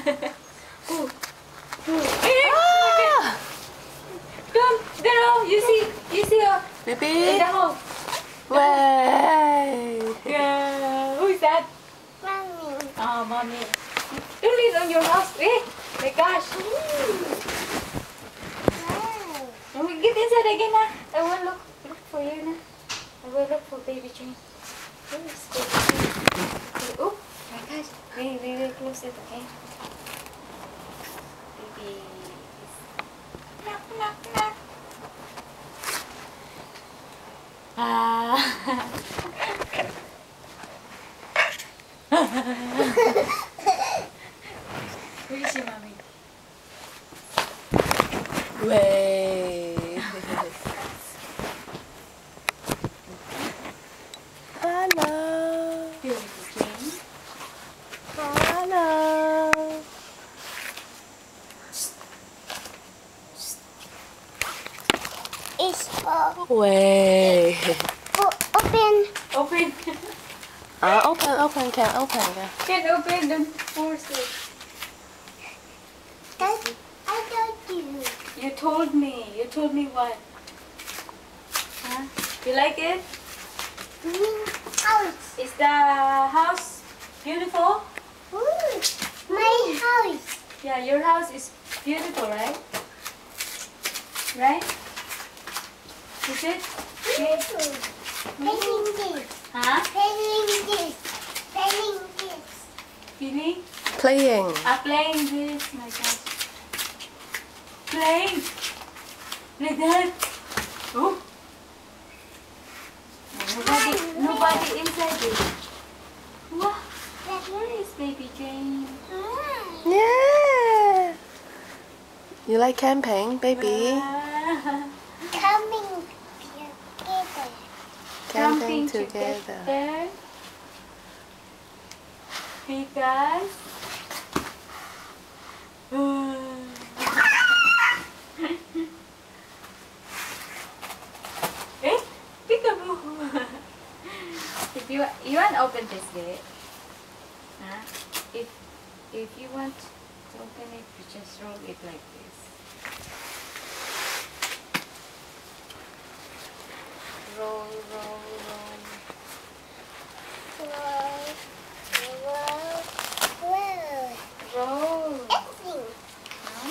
Ooh. Ah! Come, there, you see her Baby. in the hole. Way. Yeah. Who is that? Mommy. Oh, mommy. Don't leave on your house. My gosh. Wow. Get inside again now. I will look for you now. I will look for baby Jane. Where is baby Jane? Oh my gosh. Very close it, okay? Baby is knock, knock, knock. Ah. Where is your mommy? Way. Hello. Beautiful Jane. Hello. It's Way. open. Open. Open, can't open. Can't open, don't force it. That I told you. You told me what? Huh? You like it? House. Is the house beautiful? Ooh, my house. Yeah, your house is beautiful, right? Right? Is it? Beautiful. Painting this. Huh? Painting this. Painting this. Feeling? Playing. Playing this, my gosh. Playing? Like that? Oh. Nobody inside it. What? Where is baby Jane? Yeah. You like camping, baby? Ah. Coming together. Camping together. Because peekaboo. If you want to open this gate, if you want to open it, you just roll it like this. Roll, roll, roll. Roll. Everything. Huh?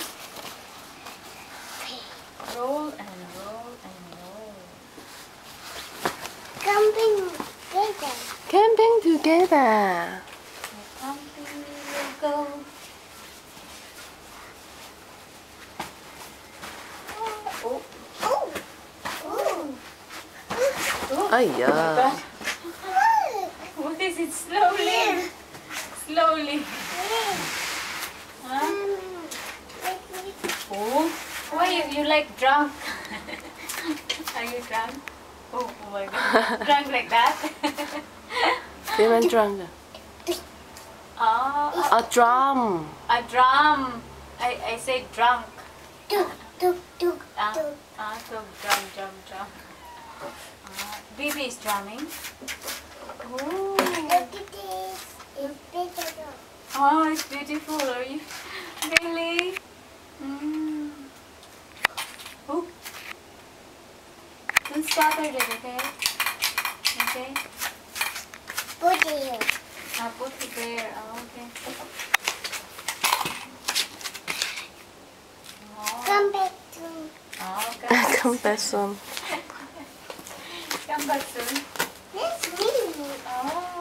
Roll and roll and roll. Coming together. Camping together. Camping will go. Oh, Oh. Oh. oh. Ayya. My God. What is it? Slowly. Slowly. Huh? Oh, why you like drunk? Are you drunk? Oh my God. Drunk like that? Feeling drunk. Oh, A drum. a drum. I say drunk. Tuk, tuk, tuk, Ah, tuk. so drum. Baby is drumming. Oh, Look at this. It's beautiful. oh, it's beautiful. Are you really? Mm. Oh, don't scatter it, okay? Okay. Put it here. I'll put it there. Oh, okay. Oh, Come back to oh, okay. Come back soon. Come back soon. That's me. Oh.